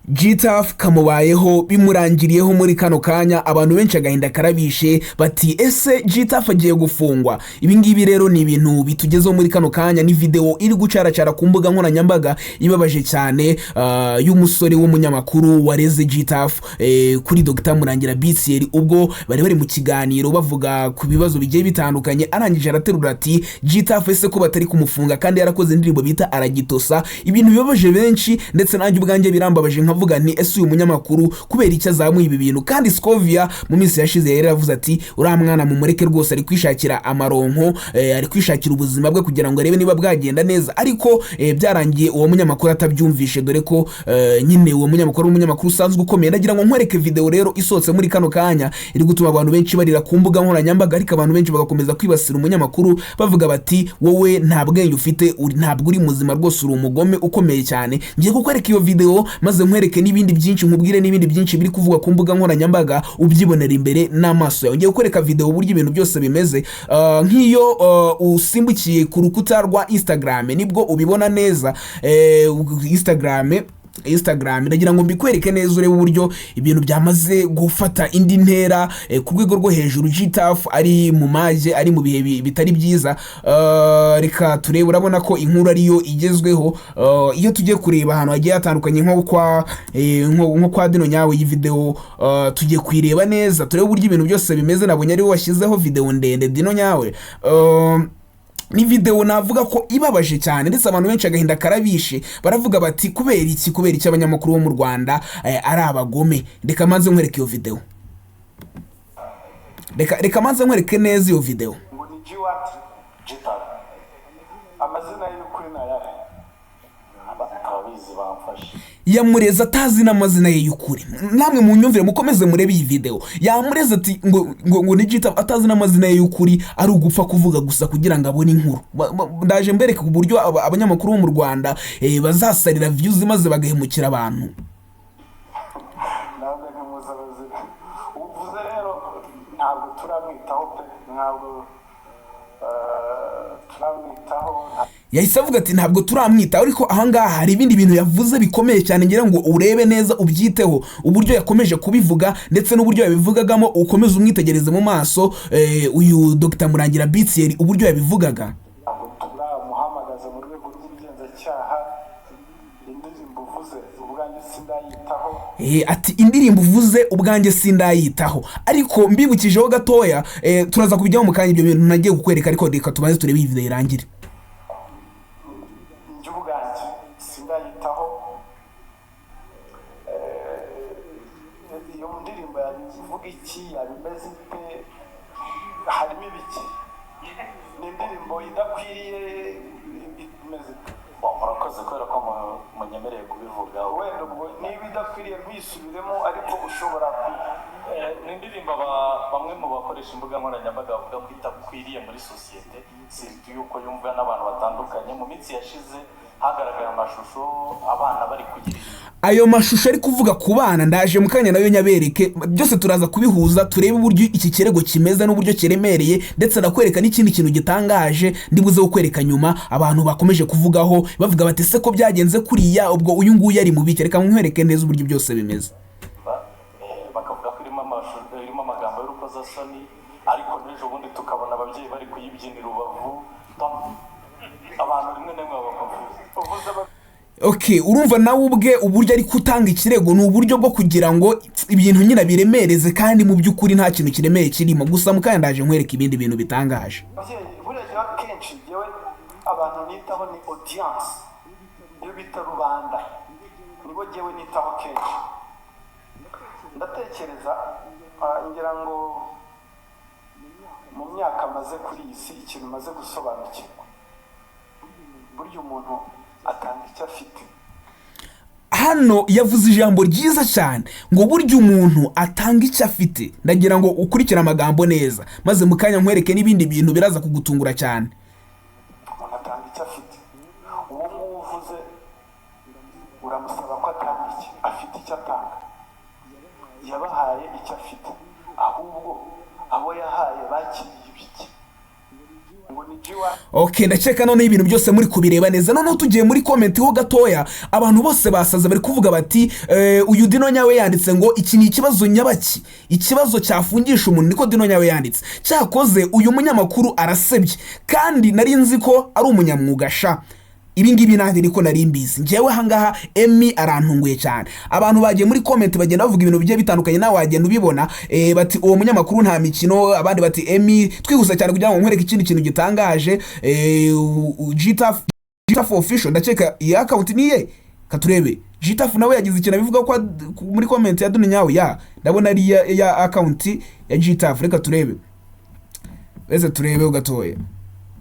G Taff kamubayeho bimurangiriyeho muri kano kanya abantu benshi agahinda karabishe bati ese G Taff agiye gufungwa. Ibi ngibi rero ni ibintu bitugezeho muri kano kanya, ni video iri gucaracara ku mbuga nkoranyambaga ibabaje cyane y'umusore w'umunyamakuru wareze G Taff kuri Dr Murangira BCR ubwo bari mu kiganiro bavuga ku bibazo bigiye bitandukanye, arangije araterura ati G Taff ese ko batari kumufunga kandi yarakoze indirimbo bita Aragitosa. Ibintu bibabaje benshi ndetse nanjye ubwanjye birambabaje nkavuga nti ese uyu munyamakuru kubera icyo azamuye ibi bintu. Kandi Scovia mu minsi yashize yari yavuze ati uriya mwana mu mureke rwose ari kwishakira amaronko, ari kwishakira ubuzima bwe kugira ngo arebe niba bwagenda neza, ariko byarangiye uwo munyamakuru atabyumvishe, dore ko nyine uwo munyamakuru usanzwe ukomeye. Ndagira ngo nkwereke video rero isohotse muri kano kanya iri gutuma abantu benshi barira ku mbuga nkoranyambaga, ariko abantu benshi bagakomeza kwibasira umunyamakuru bavuga bati wowe nta bwenge ufite, ntabwo uri muzima rwose, uri umugome ukomeye cyane. Ngiye kukwereka iyo video maze nkwereke n'ibindi byinshi, nkubwire n'ibindi byinshi biri kuvuga ku mbuga nkoranyambaga ubyibonera imbere n'amaso yawe. Ngiye kukwereka video uburyo ibintu byose bimeze, nk'iyo usimbukiye ku rukuta rwa Instagram nibwo ubibona neza. Instagram ndagira ngo mbikwereke neza urebe uburyo ibintu byamaze gufata indi ntera ku rwego rwo hejuru. G Taff ari mu maje, ari mu bihe bitari byiza. Reka turebe, urabona ko inkuru ariyo igezweho. Iyo tugiye kureba ahantu hagiye hatandukanye nko kwa Dino Nyawe, iyi video tugiye kwireba neza turebe uburyo ibintu byose bimeze. Nabonye ari we washyizeho video ndende Dino Nyawe. Ni video navuga ko ibabaje cyane ndetse abantu benshi agahinda karabishe, baravuga bati kubera iki abanyamakuru bo mu Rwanda ari abagome. Reka manze nkwereke iyo video, reka manze nkwereke neza iyo video. Ngo ni G Taff amazina y'ukuri na yari ababizi bamfashe, yamureza atazi n'amazina ye y'ukuri. Namwe mu nyumvire mukomeze murebe iyi video. Yamureza ati ngo ni G Taff atazi n'amazina ye y'ukuri, ari ugupfa kuvuga gusa kugira ngo abone inkuru. Ndaje mbereke ku buryo abanyamakuru bo mu Rwanda bazasarira views maze bagahemukira abantu. ntabwo nkamuzabaze uvuze rero ntabwo turamwitaho pe, ntabwo turamwitaho. Yahise avuga ati ntabwo turamwitaho, ariko ahangaha hari ibindi bintu yavuze bikomeye cyane ngira ngo urebe neza ubyiteho uburyo yakomeje kubivuga ndetse n'uburyo yabivugagamo, ukomeze umwitegereze mu maso uyu Dr Murangira BCR uburyo yabivugaga. Turamuhamagaza mu rwego rw'ubugenzacyaha, indirimbo uvuze ubwanjye sindayitaho. Ati indirimbo uvuze ubwanjye sindayitaho, ariko mbibukijeho gatoya turaza kubijyaho mu kanya ibyo bintu nagiye kukwereka, ariko reka tubanze turebe iyi video irangire. Iyo ndirimbo yabivuga iki, yabimeze pe, harimo ibiki, ni indirimbo idakwiriye imeze. Murakoze kubera ko munyemereye kubivuga. Wenda ubwo niba idakwiriye nkwisubiremo, ariko ushobora ni indirimbo bamwe mu bakoresha imbuga nkoranyambaga bavuga ko idakwiriye muri sosiyete, sinzi yuko yumvwa n'abantu batandukanye. Mu minsi yashize hagaragara amashusho abana bari kugira ayo mashusho ari kuvuga ku bana. Ndaje mu kanya nayo nyabereke byose, turaza kubihuza turebe uburyo iki kirego kimeze n'uburyo kiremereye, ndetse nakwereka n'ikindi kintu gitangaje ndibuze kukwereka nyuma abantu bakomeje kuvugaho bavuga bati se ko byagenze kuriya ubwo uyu nguyu ari mu bike. Reka nkwereke neza uburyo byose bimeze. Bakavuga ko irimo amagambo y'urukozasoni, ariko n'ejo bundi tukabona ababyeyi bari kuyibyinira ubavu. Abantu rimwe na rimwe babavuza. Okay, urumva nawe ubwe uburyo ari kutanga ikirego ni uburyo bwo kugira ngo ibintu nyina biremereze, kandi mu by'ukuri nta kintu kiremeye kirimo. Gusa mukanya ndaje nkwereka ibindi bintu bitangaje. Burya kenshi yewe abantu nitaho ni audience, iyo bita rubanda nibo jewe nitaho kenshi. Ndatekereza ngira ngo mu myaka maze kuri iyi si ikintu maze gusobanukirwa, burya umuntu atanga icyo afite. Hano yavuze ijambo ryiza cyane ngo burya umuntu atanga icyo afite. Ndagira ngo ukurikire amagambo neza maze mukanya nkwereke n'ibindi bintu biraza kugutungura cyane. Umuntu atanga icyo afite, uwo nguwo uvuze uramusaba ko atanga iki, afite icyo atanga, yabahaye icyo afite, ahubwo abo yahaye bakiriye ibiki. Ngo ni G Okay, ndakeka none ibintu byose muri kubireba neza. Noneho tugiye muri comment ho gatoya, abantu bose basaza bari kuvuga bati uyu Dino Nyawe yanditse ngo iki ni ikibazo nyabaki, ikibazo cyafungisha umuntu, niko Dino Nyawe yanditse. Cyakoze uyu munyamakuru arasebye kandi nari nzi ko ari umunyamwuga sha. Ibi ngibi nanjye niko nari mbizi. Njewe hangaha Emmy arantunguye cyane. Abantu bagiye muri comment bagenda bavuga ibintu bigiye bitandukanye, nawe wagenda ubibona bati uwo munyamakuru nta mikino, abandi bati Emmy twihuse cyane kugira ngo nkwereke ikindi kintu gitangaje. G Taff official ndakeka iyi account niye katurebe. G Taff nawe yagize ikintu bivuga ko muri comment ya Dino Nyawe ya ndabona ari ya account ya G Taff. Reka turebe, beze turebe ugatoye.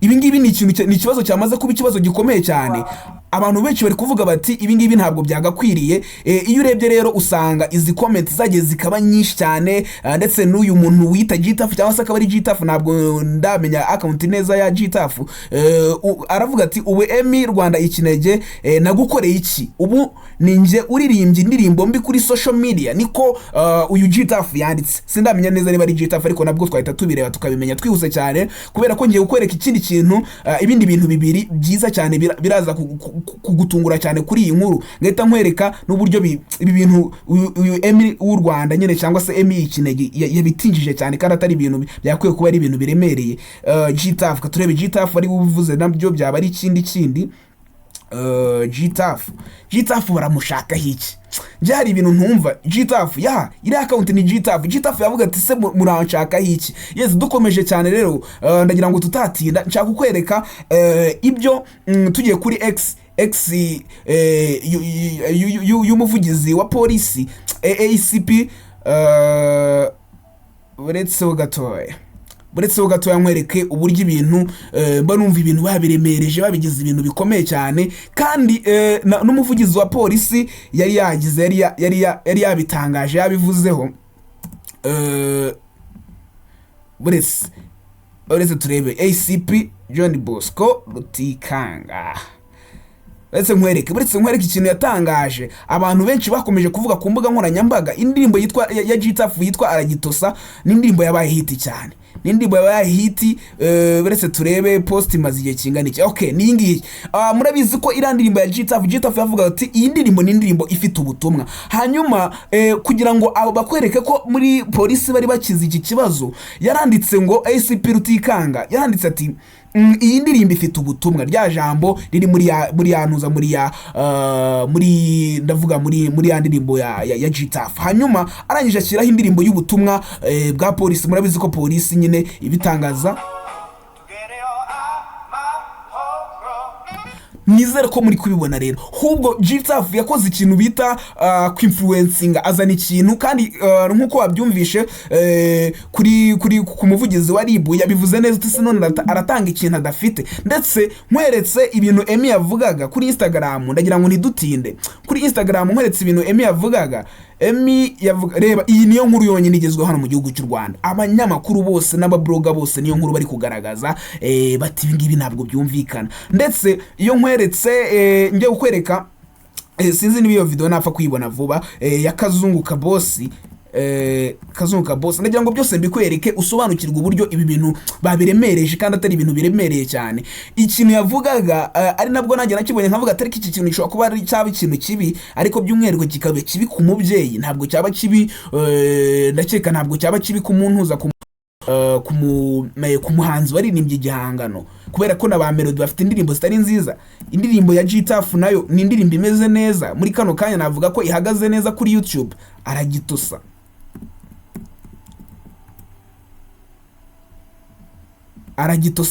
Ibi ngibi ni ikibazo cyamaze kuba ikibazo gikomeye cyane. Abantu benshi bari kuvuga bati ibi ngibi ntabwo byagakwiriye. Iyo urebye rero usanga izi comment zagiye zikaba nyinshi cyane, ndetse n'uyu muntu wita G Taff cyangwa se akaba ari G Taff, ntabwo ndamenya account neza ya G Taff. Aravuga ati ubu Emmy Rwanda ikinege nagukoreye iki, ubu ninjye uririmbye indirimbo mbi kuri social media, niko uyu G Taff yanditse. Sindamenya neza niba ari G Taff, ariko nabwo twahita tubireba tukabimenya twihuse cyane, kubera ko ngiye gukwereka ikindi kintu, ibindi bintu bibiri byiza cyane biraza kugutungura cyane kuri iyi nkuru. Ngahita nkwereka n'uburyo ibi bintu uyu Emmy w'u Rwanda nyine cyangwa se Emmy ikinege yabitingije cyane, kandi atari ibintu byakwiye kuba ari ibintu biremereye. G Taff katurebe, G Taff ari uvuze nabyo byaba ari ikindi. G Taff baramushaka hiki. Nje hari ibintu ntumva. G Taff iri account ni G Taff yavuga ati se muranshaka hiki. Yes, dukomeje cyane rero, ndagira ngo tutatinda nshaka kukwereka ibyo tugiye kuri X y'umuvugizi wa polisi ACP. Buretse gatoya nkwereke uburyo ibintu mba numva ibintu babiremereje, babigize ibintu bikomeye cyane, kandi n'umuvugizi wa polisi yari yabitangaje, yabivuzeho. Buretse turebe ACP John Bosco Rutikanga. Buretse nkwereke ikintu yatangaje. Abantu benshi bakomeje kuvuga ku mbuga nkoranyambaga, indirimbo ya G Taff yitwa Aragitosa ni indirimbo yabaye hit cyane. Indirimbo yabaye hit. Buretse turebe post imaze igihe kingana iki. Okay, ni ngiyi. Murabizi ko irandirimbo ya G Taff yavuga ati iyi ndirimbo ni indirimbo ifite ubutumwa. Hanyuma kugira ngo abo bakwereke ko muri polisi bari bakize iki kibazo, yaranditse ngo ACP Rutikanga yaranditse ati iyi ndirimbo ifite ubutumwa. Rya jambo riri muri yanuza muri ya ndirimbo ya G Taff. Hanyuma arangije ashyiraho indirimbo y'ubutumwa bwa polisi. Murabizi ko polisi nyine ibitangaza. Nizere ko muri kubibona rero. Hubwo G Taff yakoze ikintu bita kwinfluencinga, azana ikintu, kandi nkuko wabyumvishe ku muvugizi wa RIB yabivuze neza uti none aratanga ikintu adafite. Ndetse nkweretse ibintu Emmy yavugaga kuri Instagram, ndagira ngo ntidutinde. Kuri Instagram nkweretse ibintu Emmy yavugaga. Emmy yavuga, reba, iyi niyo nkuru yonyine igezweho hano mu gihugu cy'u Rwanda. Abanyamakuru bose n'ababloga bose niyo nkuru bari kugaragaza, bati ibingibi ntabwo byumvikana. Ndetse iyo nkweretse njye gukwereka, sinzi niba iyo video napfa kuyibona vuba, ya Kazungu Kabosi. Ndagira ngo byose mbikwereke usobanukirwa uburyo ibi bintu babiremereje, kandi atari ibintu biremereye cyane. Ikintu yavugaga ari nabwo nanjye nakibonye nkavuga atari iki kintu gishobora kuba ari cyaba ikintu kibi, ariko by'umwihariko kikaba kibi ku mubyeyi. Ntabwo cyaba kibi, ndakeka ntabwo cyaba kibi ku muntu uza ku muhanzi waririmbye igihangano, kubera ko na ba melody bafite indirimbo zitari nziza. Indirimbo ya G Taff nayo ni indirimbo imeze neza. Muri kano kanya navuga ko ihagaze neza kuri YouTube. Aragitosa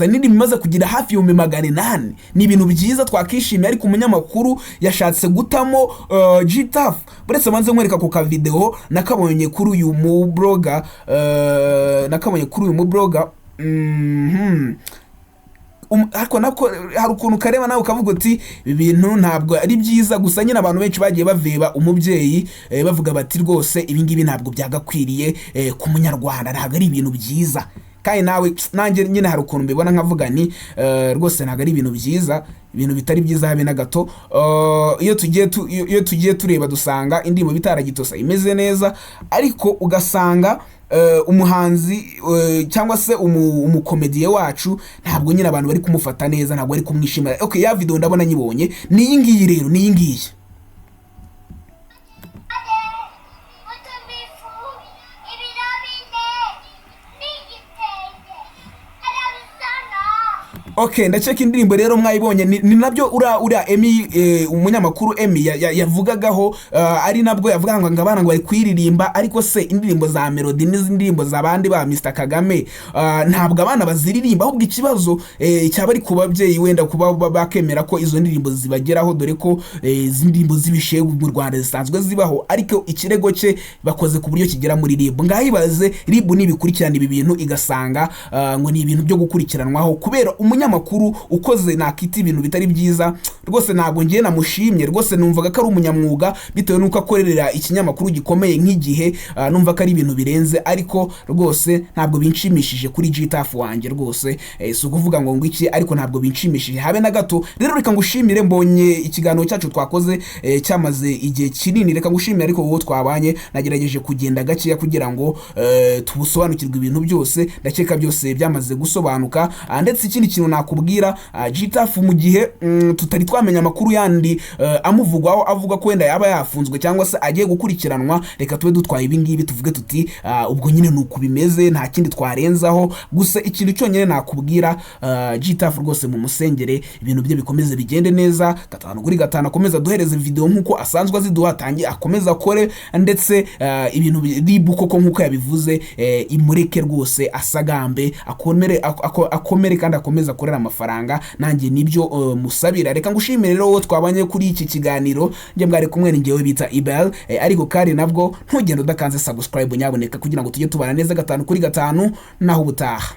n'indi bimaze kugira hafi 800. Ni ibintu byiza twakishimiye, ariko umunyamakuru yashatse gutamo G Taff. Buretse manze nkwereka ku ka video nakabonye kuri uyu mu blogger, ariko nako hari ukuntu kareba nawe ukavuga uti ibintu ntabwo ari byiza. Gusa nyine abantu benshi bagiye baveba umubyeyi, bavuga bati rwose ibingibi ntabwo byagakwiriye ku munyarwanda, ntabwo ari ibintu byiza. kandi nawe nanjye nyine hari ukuntu mbibona nkavuga ni rwose ntabwo ari ibintu byiza, ibintu bitari byiza habe na gato. Iyo tugiye tureba dusanga indirimbo bita Aragitosa imeze neza, ariko ugasanga umuhanzi cyangwa se umukomediye wacu ntabwo nyine abantu bari kumufata neza, ntabwo bari kumwishimira. Okay, ya video ndabona nyibonye ni iyi ngiyi rero, ni iyi ngiyi. Okay, ndaceka indirimbo rero mwayibonye ni nabyo uriya Emi umunyamakuru Emi yavugagaho, ari nabwo yavuga ngo abana ngo bari kwiririmba, ariko se indirimbo za Melody n'izindi ndirimbo z'abandi ba Mr Kagame ntabwo abana baziririmba, ahubwo ikibazo cyaba ari ku babyeyi wenda kuba bakemera ko izo ndirimbo zibageraho, dore ko izi ndirimbo z'ibishegu mu Rwanda zisanzwe zibaho, ariko ikirego cye bakoze ku buryo kigera muri RIB. Ngahibaze RIB nibikurikirana ibi bintu igasanga ngo ni ibintu byo gukurikiranwaho kubera umunyamakuru ukoze nakita ibintu bitari byiza. Rwose ntabwo ngiye namushimye, rwose numvaga ko ari umunyamwuga bitewe nuko akorera ikinyamakuru gikomeye nk'Igihe, numva ko ari ibintu birenze, ariko rwose ntabwo binshimishije kuri G Taff wanjye rwose. Si ukuvuga ngo iki, ariko ntabwo binshimishije habe na gato. Rero reka ngushimire, mbonye ikiganiro cyacu twakoze cyamaze igihe kinini, reka ngushimire, ariko wowe twabanye nagerageje kugenda gakeya kugira ngo tubusobanukirwe ibintu byose, ndakeka byose byamaze gusobanuka. Ndetse ikindi kintu nakubwira, G Taff mu gihe tutari twamenya amakuru yandi amuvugwaho avuga ko wenda yaba yafunzwe cyangwa se agiye gukurikiranwa, reka tube dutwaye ibi ngibi tuvuge tuti ubwo nyine nuko bimeze, nta kindi twarenzaho. Gusa ikintu cyonyine nakubwira, G Taff rwose mu musengere ibintu bye bikomeze bigende neza, 5/5 akomeza duhereze video nkuko asanzwe aziduhatangiye, akomeza akore, ndetse ibintu RIB koko nkuko yabivuze imureke rwose asagambe, akomere kandi akomeza akorera amafaranga. Nanjye nibyo musabira. Reka ngushimire rero wowe twabanye kuri iki kiganiro, nje mwari kumwe n'ingewe bita Ibel, ariko kandi nabwo ntugende udakanze subscribe nyaboneka kugira ngo tujye tubana neza 5/5 naho ubutaha.